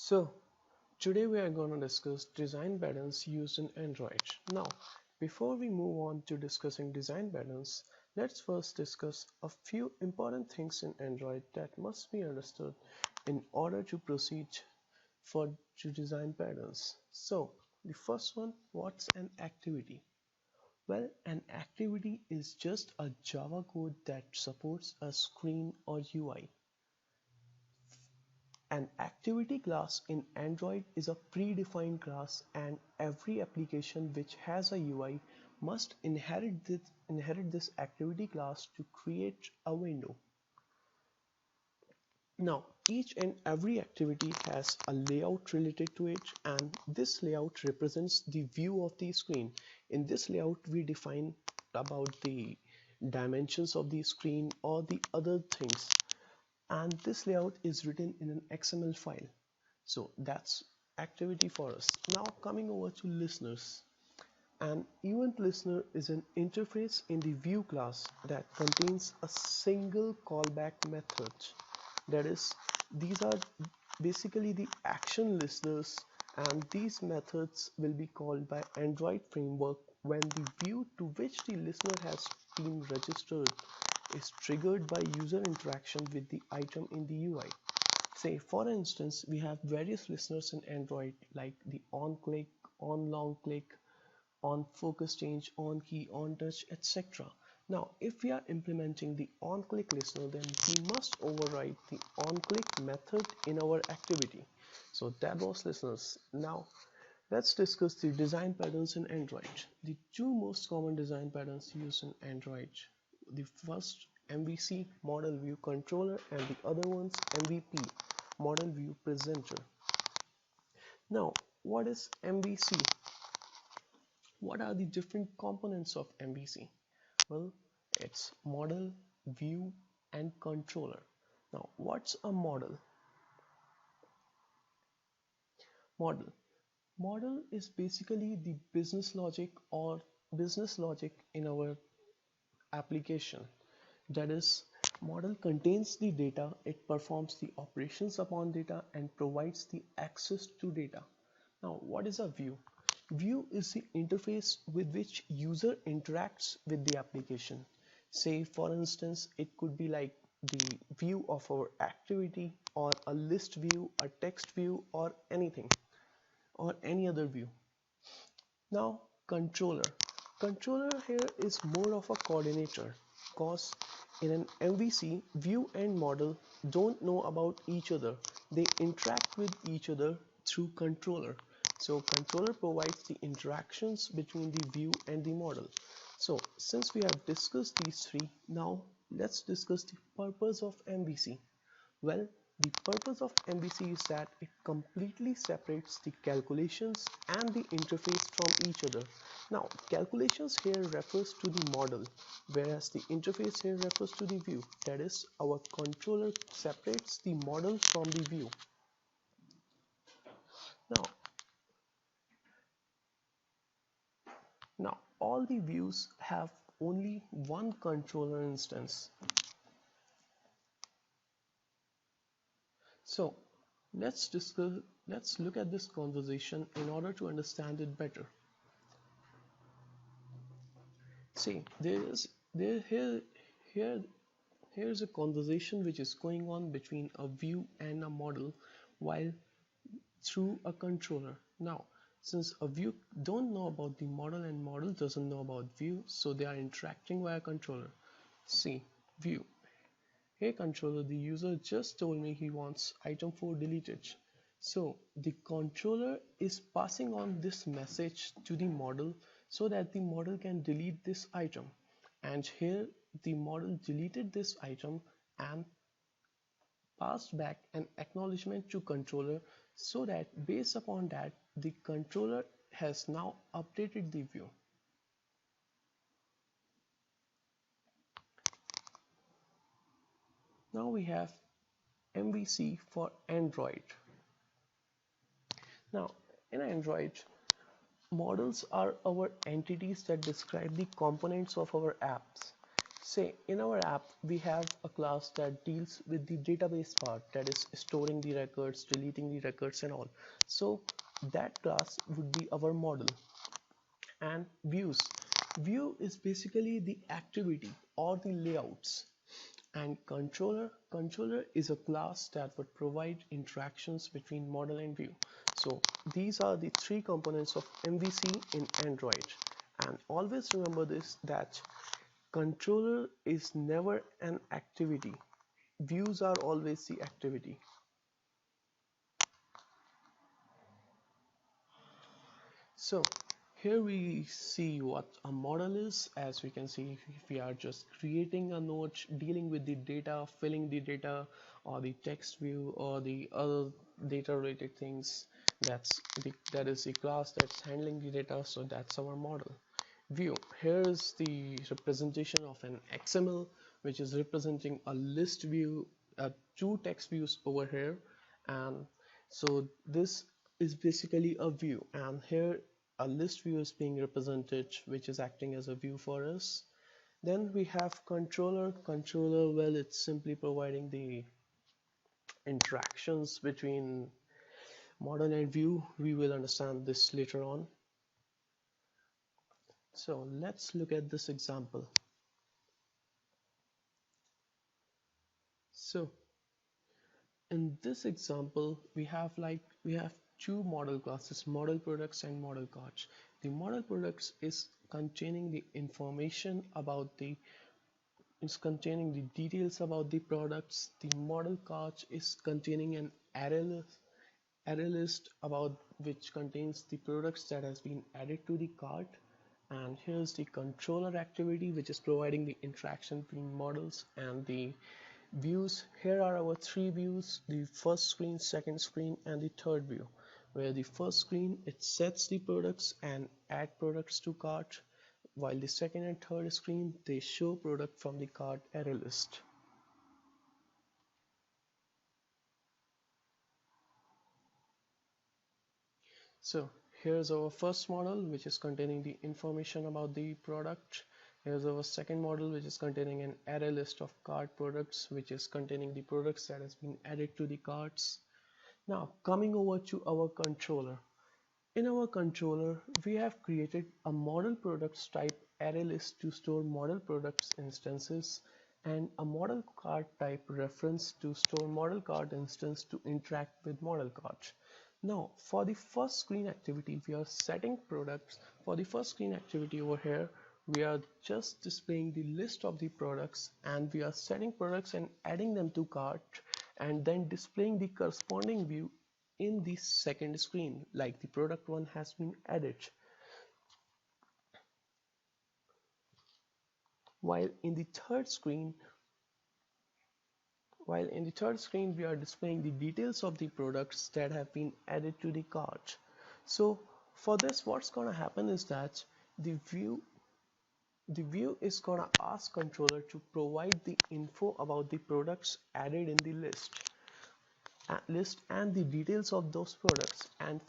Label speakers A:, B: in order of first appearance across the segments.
A: So, today we are going to discuss design patterns used in Android. Now, before we move on to discussing design patterns, let's first discuss a few important things in Android that must be understood in order to proceed to design patterns. So, the first one, what's an activity? Well, an activity is just a Java code that supports a screen or UI. An activity class in Android is a predefined class, and every application which has a UI must inherit this activity class to create a window. Now, each and every activity has a layout related to it, and this layout represents the view of the screen. In this layout, we define about the dimensions of the screen or the other things, and this layout is written in an XML file. So that's activity for us. Now coming over to listeners. An event listener is an interface in the view class that contains a single callback method. That is, these are basically the action listeners, and these methods will be called by Android framework when the view to which the listener has been registered is triggered by user interaction with the item in the UI. Say, for instance, we have various listeners in Android like the on click, on long click, on focus change, on key, on touch, etc. Now, if we are implementing the on click listener, then we must override the on click method in our activity. So that was listeners. Now, let's discuss the design patterns in Android. The two most common design patterns used in Android. The first, MVC, model view controller, and the other one's MVP, model view presenter. Now, what is MVC? What are the different components of MVC? Well, it's model, view, and controller. Now, what's a model? Model. Model is basically the business logic in our application. That is, model contains the data, it performs the operations upon data and provides the access to data. Now, what is a view? View is the interface with which user interacts with the application. Say, for instance, it could be like the view of our activity, or a list view, a text view, or anything, or any other view. Now, controller. Controller here is more of a coordinator, because in an MVC, view and model don't know about each other. They interact with each other through controller. So controller provides the interactions between the view and the model. So since we have discussed these three, now let's discuss the purpose of MVC. Well, the purpose of MVC is that it completely separates the calculations and the interface from each other. Now, calculations here refers to the model, whereas the interface here refers to the view. That is, our controller separates the model from the view. Now, now all the views have only one controller instance. So, let's look at this conversation in order to understand it better. See, here here's a conversation which is going on between a view and a model while through a controller. Now, since a view don't know about the model and model doesn't know about view, so they are interacting via controller. See, view. Hey controller, the user just told me he wants item 4 deleted. So the controller is passing on this message to the model so that the model can delete this item. And here the model deleted this item and passed back an acknowledgement to controller, so that based upon that the controller has now updated the view. Now we have MVC for Android. Now, in Android, models are our entities that describe the components of our apps. Say in our app we have a class that deals with the database part, that is storing the records, deleting the records and all. So that class would be our model. And view is basically the activity or the layouts. And controller is a class that would provide interactions between model and view. So these are the three components of MVC in Android. And always remember this, that controller is never an activity, views are always the activity. So here we see what a model is. As we can see, if we are just creating a node dealing with the data, filling the data, or the text view, or the other data related things, that is the class that's handling the data. So that's our model. View, here is the representation of an XML, which is representing a list view, two text views over here. And so this is basically a view, and here a list view is being represented, which is acting as a view for us. Then we have controller. Well, it's simply providing the interactions between model and view. We will understand this later on. So let's look at this example. So in this example we have two model classes, model products and model cards. The model products is containing the information about the is containing the details about the products. The model card is containing an array list about which contains the products that has been added to the cart. And here's the controller activity, which is providing the interaction between models and the views. Here are our three views: the first screen, second screen, and the third view. Where the first screen, it sets the products and add products to cart, while the second and third screen, they show product from the cart array list. So here's our first model, which is containing the information about the product. Here's our second model, which is containing an array list of cart products, which is containing the products that has been added to the carts. Now coming over to our controller. In our controller, we have created a model products type array list to store model products instances, and a model card type reference to store model card instance to interact with model cards. Now for the first screen activity, we are setting products. For the first screen activity over here, we are just displaying the list of the products, and we are setting products and adding them to cart, and then displaying the corresponding view in the second screen, like the product one has been added. While in the third screen, we are displaying the details of the products that have been added to the cart. So for this, what's gonna happen is that the view is gonna ask controller to provide the info about the products added in the list and the details of those products. And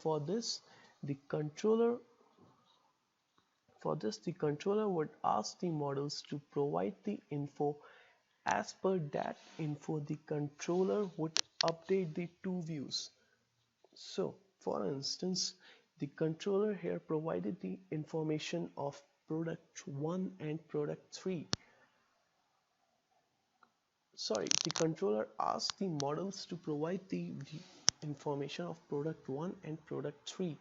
A: the controller the controller would ask the models to provide the info. As per that info, the controller would update the two views. So for instance, the controller here provided the information of product 1 and product 3. Sorry, the controller asked the models to provide the information of product 1 and product 3,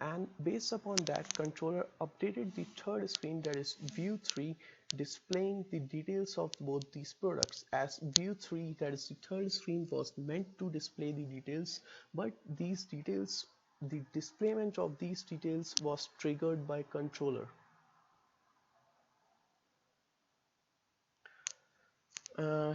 A: and based upon that, controller updated the third screen, that is view 3, displaying the details of both these products. As view 3, that is the third screen, was meant to display the details, but the displayment of these details was triggered by controller.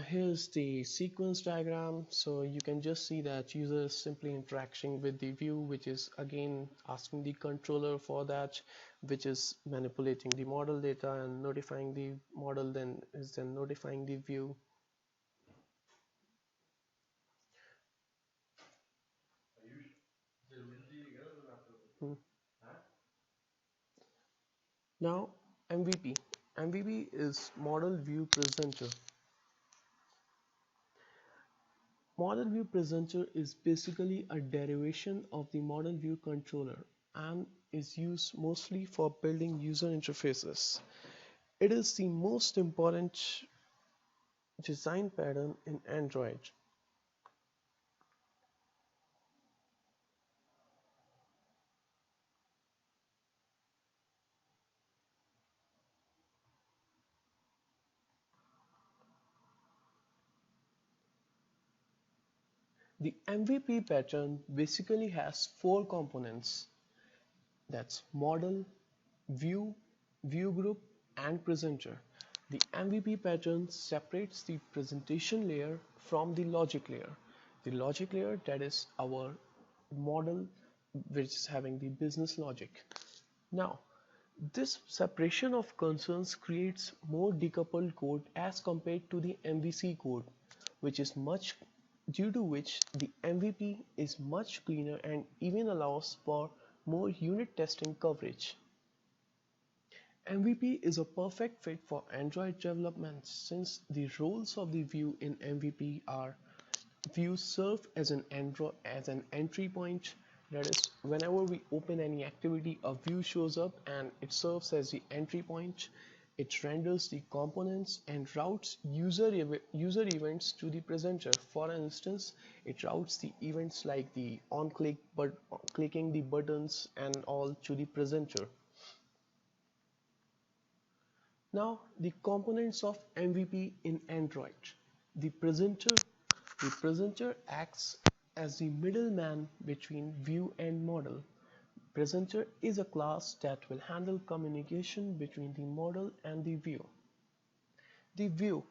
A: Here's the sequence diagram. So you can just see that user is simply interacting with the view, which is again asking the controller for that, which is manipulating the model data and notifying the model, then notifying the view. Hmm. Now MVP. MVP is Model View Presenter. Model View Presenter is basically a derivation of the Model View Controller and is used mostly for building user interfaces. It is the most important design pattern in Android. The MVP pattern basically has four components, that's model, view, view group, and presenter. The MVP pattern separates the presentation layer from the logic layer. The logic layer, that is our model, which is having the business logic. Now, this separation of concerns creates more decoupled code as compared to the MVC code, which is much due to which the MVP is much cleaner and even allows for more unit testing coverage. MVP is a perfect fit for Android development since the roles of the view in MVP are views serve as an entry point. That is, whenever we open any activity, a view shows up and it serves as the entry point. It renders the components and routes user events to the presenter. For instance, it routes the events like the on click but clicking the buttons and all to the presenter. Now the components of MVP in Android. The presenter The presenter acts as the middleman between view and model. Presenter is a class that will handle communication between the model and the view. The view.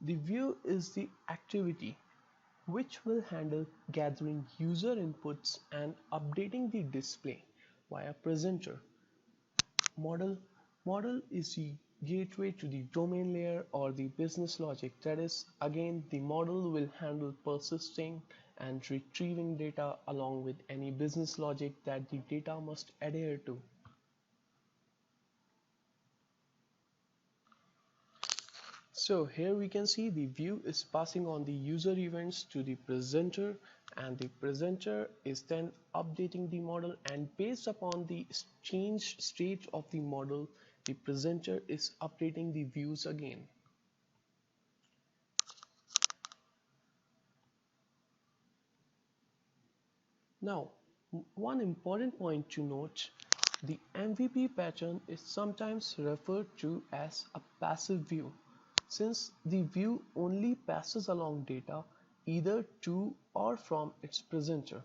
A: The view is the activity which will handle gathering user inputs and updating the display via presenter. Model. Model is the gateway to the domain layer or the business logic. That is, again, the model will handle persisting and retrieving data along with any business logic that the data must adhere to. So here we can see the view is passing on the user events to the presenter, and the presenter is then updating the model, and based upon the changed state of the model, the presenter is updating the views again. Now, one important point to note, the MVP pattern is sometimes referred to as a passive view, since the view only passes along data either to or from its presenter.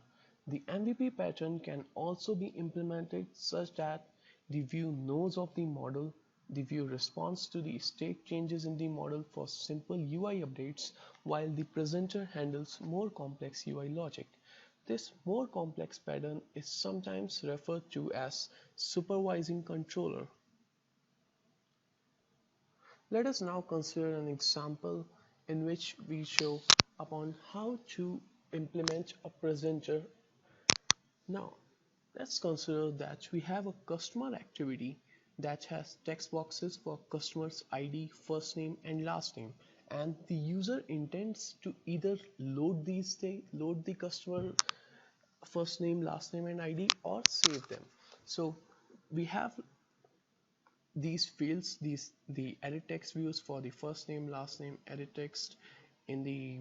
A: The MVP pattern can also be implemented such that the view knows of the model, the view responds to the state changes in the model for simple UI updates, while the presenter handles more complex UI logic. This more complex pattern is sometimes referred to as supervising controller. Let us now consider an example in which we show upon how to implement a presenter. Now, let's consider that we have a customer activity that has text boxes for customer's ID, first name and last name, and the user intends to either load the customer first name, last name and ID or save them. So we have these fields, the edit text views for the first name, last name, edit text in the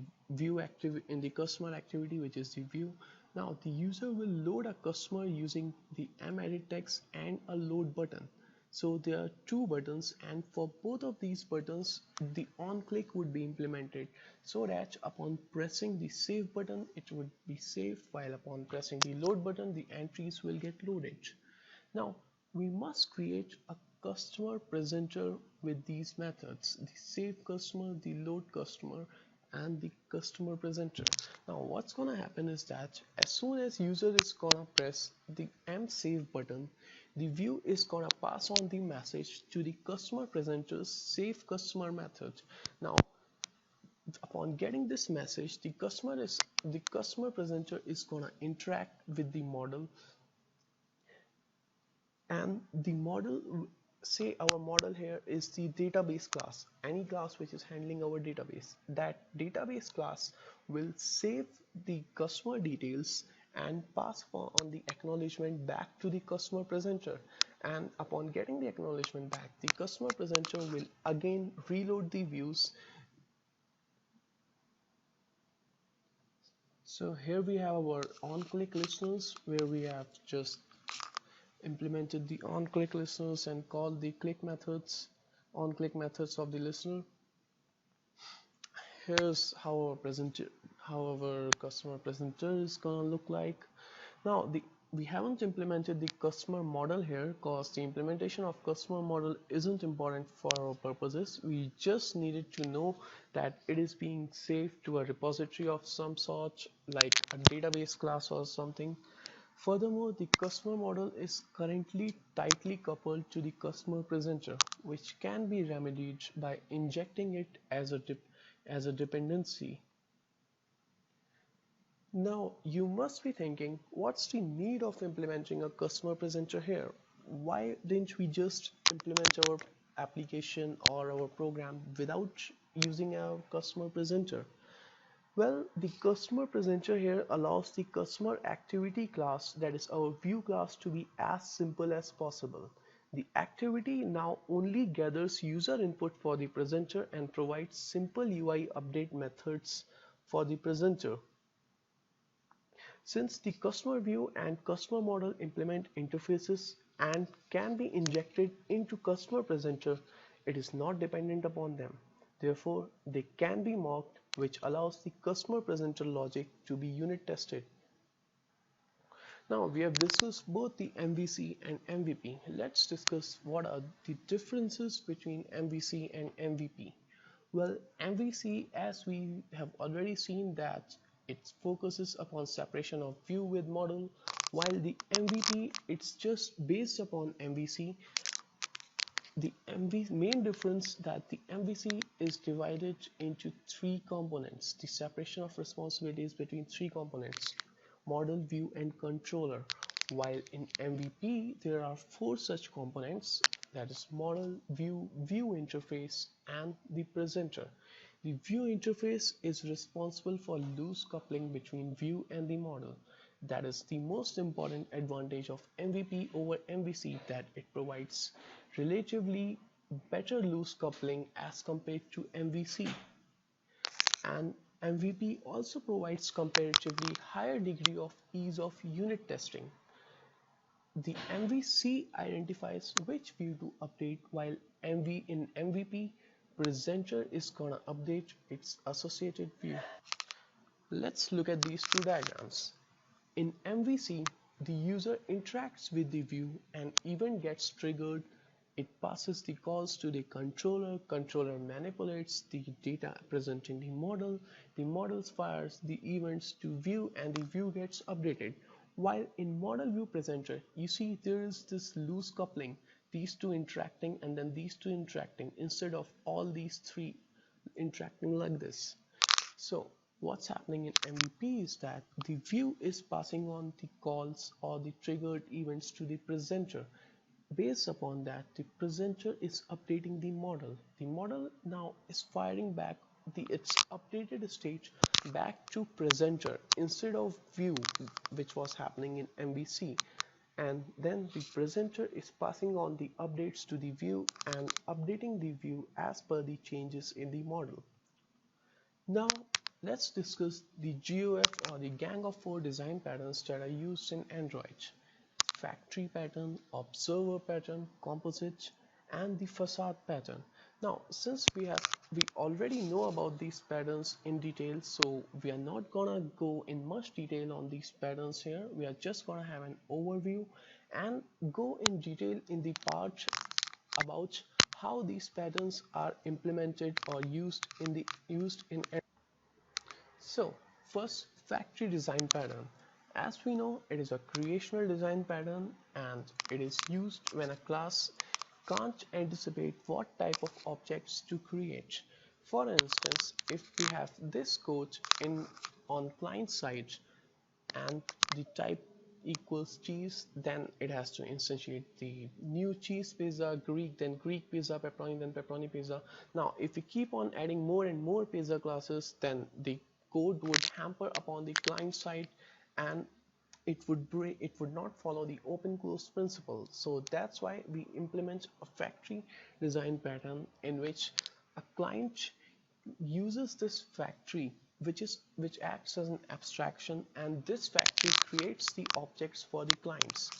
A: in the customer activity, which is the view. Now the user will load a customer using the edit text and a load button. So there are two buttons, and for both of these buttons the on click would be implemented so that upon pressing the save button it would be saved, while upon pressing the load button the entries will get loaded. Now we must create a customer presenter with these methods: the save customer, the load customer, and the customer presenter. Now what's gonna happen is that as soon as user is gonna press the save button, the view is gonna pass on the message to the customer presenter's save customer method. Now upon getting this message, the customer presenter is gonna interact with the model, and the model say our model here is the database class, any class which is handling our database. That database class will save the customer details and pass on the acknowledgement back to the customer presenter, and upon getting the acknowledgement back, the customer presenter will again reload the views. So here we have our on-click listeners, where we have just implemented the on-click listeners and called the click methods, on-click methods of the listener. Here's how our customer presenter is gonna look like. Now we haven't implemented the customer model here because the implementation of customer model isn't important for our purposes. We just needed to know that it is being saved to a repository of some sort, like a database class or something. Furthermore, the customer model is currently tightly coupled to the customer presenter, which can be remedied by injecting it as a dependency. Now, you must be thinking, what's the need of implementing a customer presenter here? Why didn't we just implement our application or our program without using our customer presenter? Well, the customer presenter here allows the customer activity class, that is our view class, to be as simple as possible. The activity now only gathers user input for the presenter and provides simple UI update methods for the presenter. Since the customer view and customer model implement interfaces and can be injected into customer presenter, it is not dependent upon them. Therefore, they can be mocked, which allows the customer presenter logic to be unit tested. Now we have discussed both the MVC and MVP. Let's discuss what are the differences between MVC and MVP. Well, MVC, as we have already seen, that it focuses upon separation of view with model, while the MVP, it's just based upon MVC. The main difference that the MVC is divided into three components, the separation of responsibilities between three components: model, view, and controller. While in MVP there are four such components, that is model, view, view interface, and the presenter. The view interface is responsible for loose coupling between view and the model. That is the most important advantage of MVP over MVC, that it provides relatively better loose coupling as compared to MVC. And MVP also provides comparatively higher degree of ease of unit testing. The MVC identifies which view to update, while in MVP, presenter is gonna update its associated view. Let's look at these two diagrams. In MVC, the user interacts with the view, an event gets triggered, it passes the calls to the controller manipulates the data present in the model fires the events to view, and the view gets updated. While in model view presenter, you see there is this loose coupling, these two interacting and then these two interacting, instead of all these three interacting like this. So what's happening in MVP is that the view is passing on the calls or the triggered events to the presenter. Based upon that, the presenter is updating the model. The model now is firing back its updated state back to presenter instead of view, which was happening in MVC. And then the presenter is passing on the updates to the view and updating the view as per the changes in the model. Now let's discuss the GOF, or the Gang of Four design patterns that are used in Android: factory pattern, observer pattern, composite, and the facade pattern. Now since we already know about these patterns in detail, so we are not gonna go in much detail on these patterns here. We are just gonna have an overview and go in detail in the part about how these patterns are implemented or used in. So first, factory design pattern. As we know, it is a creational design pattern, and it is used when a class can't anticipate what type of objects to create. For instance, if we have this code on client side, and the type equals cheese, then it has to instantiate the new cheese pizza, Greek, then Greek pizza, pepperoni, then pepperoni pizza. Now if we keep on adding more and more pizza classes, then the code would hamper upon the client side, and it would not follow the open close principle. So that's why we implement a factory design pattern in which a client uses this factory, which acts as an abstraction, and this factory creates the objects for the clients.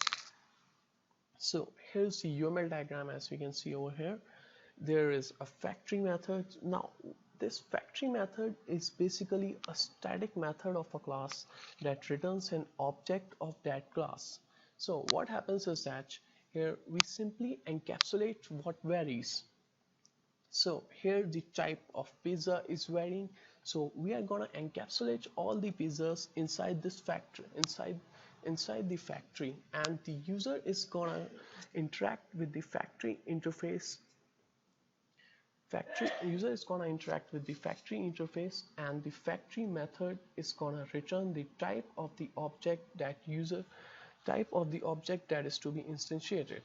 A: So here's the UML diagram. As we can see over here, there is a factory method. Now this factory method is basically a static method of a class that returns an object of that class. So what happens is that here we simply encapsulate what varies. So here the type of pizza is varying, so we are gonna encapsulate all the pizzas inside this factory, inside the factory, and the user is gonna interact with the factory interface. User is gonna interact with the factory interface, and the factory method is gonna return the type of the object that is to be instantiated.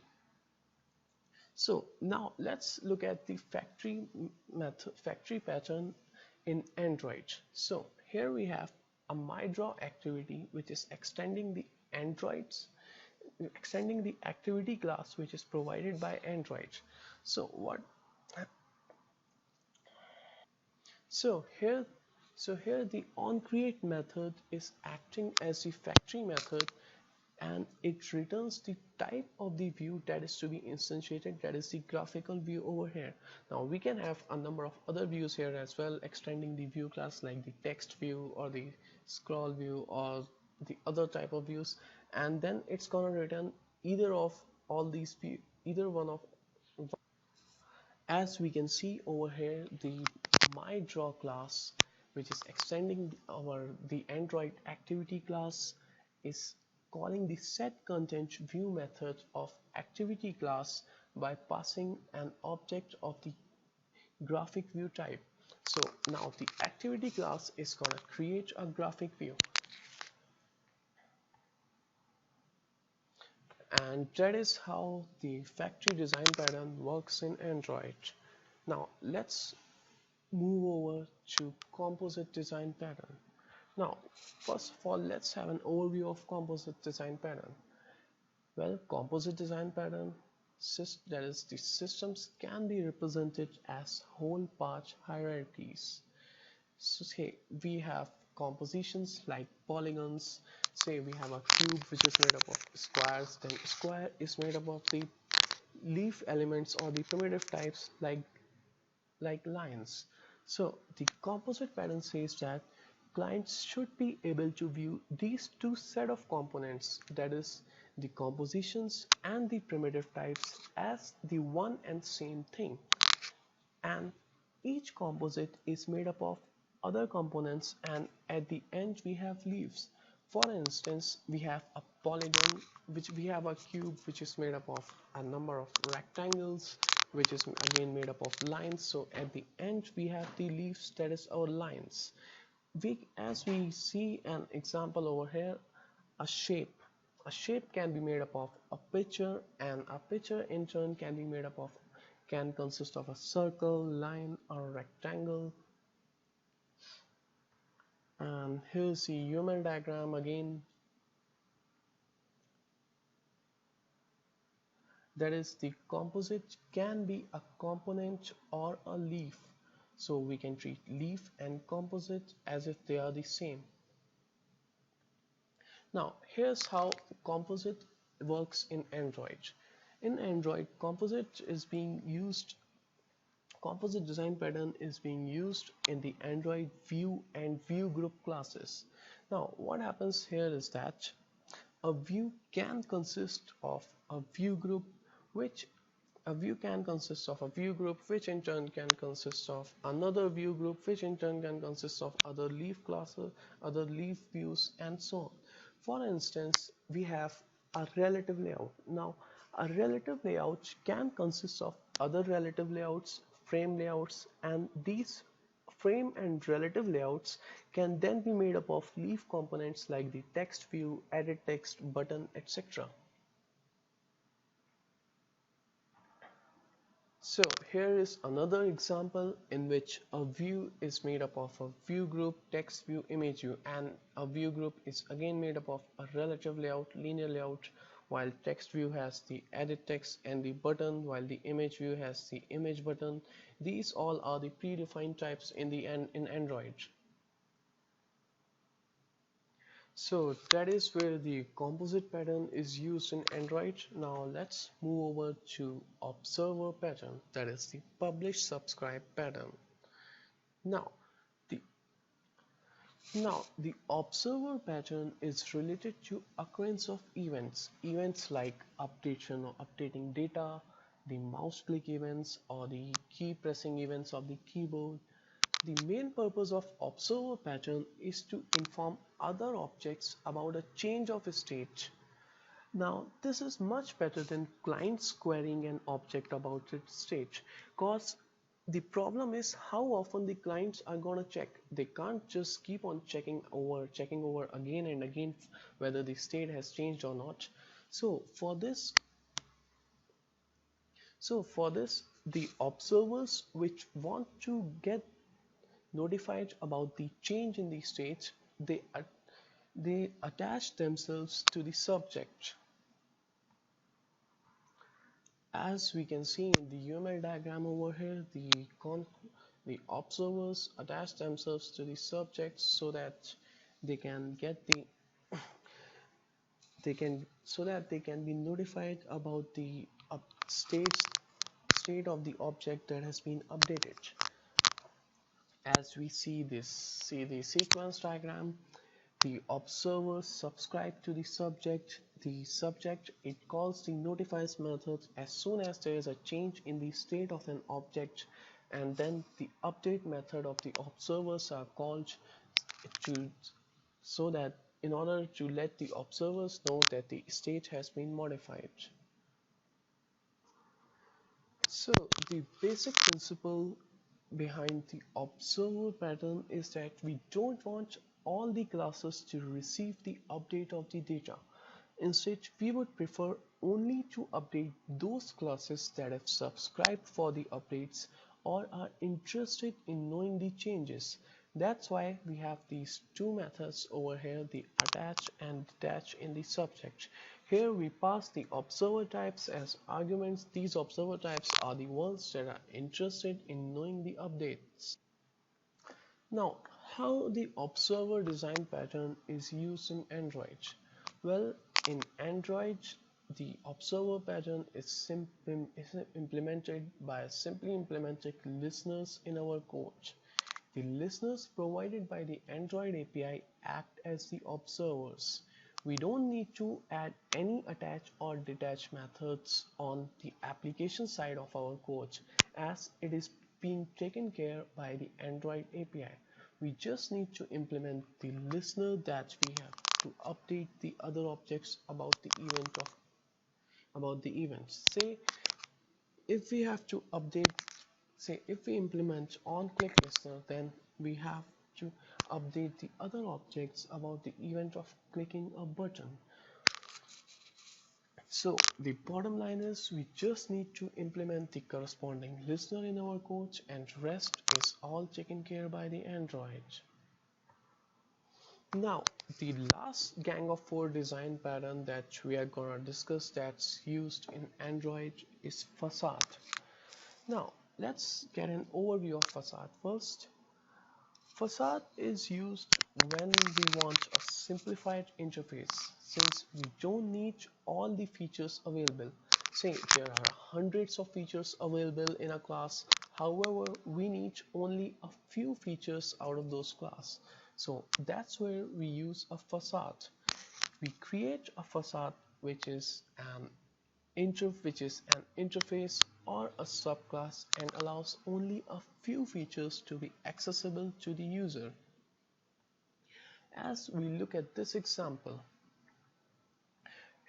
A: So now let's look at the factory pattern in Android. So here we have a myDraw activity which is extending the activity class which is provided by Android. So what so here the onCreate method is acting as the factory method, and it returns the type of the view that is to be instantiated, that is the graphical view over here. Now we can have a number of other views here as well, extending the view class, like the text view or the scroll view or the other type of views, and then it's gonna return either of all these either one of. As we can see over here, the myDraw class, which is extending the Android activity class, is calling the setContentView method of activity class by passing an object of the graphic view type. So now the activity class is gonna create a graphic view, and that is how the factory design pattern works in Android. Now let's move over to composite design pattern. Now first of all, let's have an overview of composite design pattern. Well, composite design pattern, that is, the systems can be represented as whole part hierarchies. So say we have compositions like polygons. Say we have a cube which is made up of squares, then square is made up of the leaf elements or the primitive types like lines. So the composite pattern says that clients should be able to view these two set of components, that is the compositions and the primitive types, as the one and same thing, and each composite is made up of other components, and at the end we have leaves. For instance, we have a polygon, which we have a cube which is made up of a number of rectangles, which is again made up of lines. So at the end we have the leaves, that is our lines. As we see an example over here, a shape can be made up of a picture, and a picture in turn can consist of a circle, line, or rectangle. And here's the UML diagram again. That is, the composite can be a component or a leaf. So we can treat leaf and composite as if they are the same. Now here's how composite works in Android. In Android, composite design pattern is being used in the Android view and view group classes. Now what happens here is that a view can consist of a view group, which in turn can consist of another view group, which in turn can consist of other leaf classes, other leaf views, and so on. For instance, we have a relative layout. Now a relative layout can consist of other relative layouts, frame layouts, and these frame and relative layouts can then be made up of leaf components like the text view, edit text, button, etc. So here is another example in which a view is made up of a view group, text view, image view, and a view group is again made up of a relative layout, linear layout, while text view has the edit text and the button, while the image view has the image button. These all are the predefined types in Android. So that is where the composite pattern is used in Android. Now let's move over to observer pattern, that is the publish subscribe pattern. Now the the observer pattern is related to occurrence of events like updation or updating data, the mouse click events or the key pressing events of the keyboard. The main purpose of observer pattern is to inform other objects about a change of state. Now, this is much better than clients querying an object about its state, because the problem is how often the clients are gonna check. They can't just keep on checking over again and again whether the state has changed or not. So for this, the observers which want to get notified about the change in the state, they attach themselves to the subject. As we can see in the UML diagram over here, the observers attach themselves to the subject so that they can get the they can be notified about the state of the object that has been updated. As we see the sequence diagram, the observer subscribe to the subject. The subject, it calls the notifies method as soon as there is a change in the state of an object, and then the update method of the observers are called to so that in order to let the observers know that the state has been modified. So the basic principle behind the observer pattern is that we don't want all the classes to receive the update of the data. Instead, we would prefer only to update those classes that have subscribed for the updates or are interested in knowing the changes. That's why we have these two methods over here, the attach and detach in the subject. Here we pass the observer types as arguments. These observer types are the ones that are interested in knowing the updates. Now, how the observer design pattern is used in Android? Well, in Android, the observer pattern is implemented by simply implementing listeners in our code. The listeners provided by the Android API act as the observers. We don't need to add any attach or detach methods on the application side of our code, as it is being taken care by the Android API. We just need to implement the listener that we have to update the other objects about the events. If we have to update if we implement on click listener, then we have to update the other objects about the event of clicking a button. So the bottom line is we just need to implement the corresponding listener in our code, and rest is all taken care by the Android. Now the last gang of four design pattern that we are gonna discuss that's used in Android is facade. Now let's get an overview of facade first. Facade is used when we want a simplified interface, since we don't need all the features available. Say there are hundreds of features available in a class, however we need only a few features out of those class. So that's where we use a facade. We create a facade which is an interface or a subclass and allows only a few features to be accessible to the user. As we look at this example,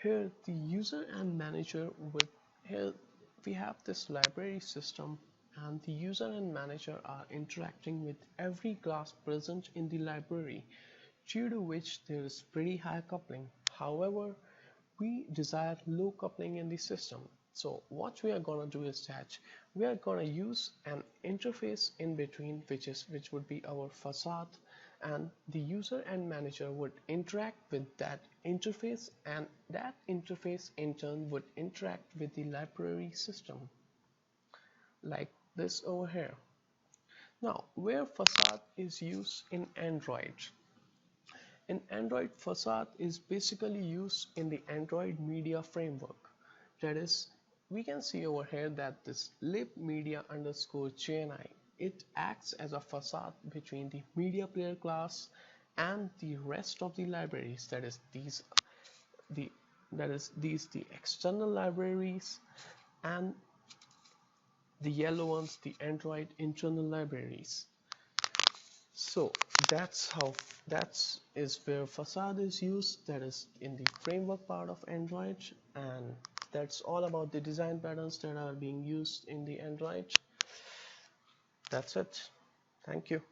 A: here the user and manager here we have this library system and the user and manager are interacting with every class present in the library, due to which there is pretty high coupling. However, we desire low coupling in the system. So what we are going to do is that we are going to use an interface in between, which would be our facade, and the user and manager would interact with that interface, and that interface in turn would interact with the library system like this over here. Now, where facade is used in Android. In Android, facade is basically used in the Android Media Framework. That is, we can see over here that this libmedia_jni, it acts as a facade between the media player class and the rest of the libraries. That is the the external libraries, and the yellow ones, the Android internal libraries. So that is where facade is used, that is in the framework part of Android, and that's all about the design patterns that are being used in the Android. That's it. Thank you.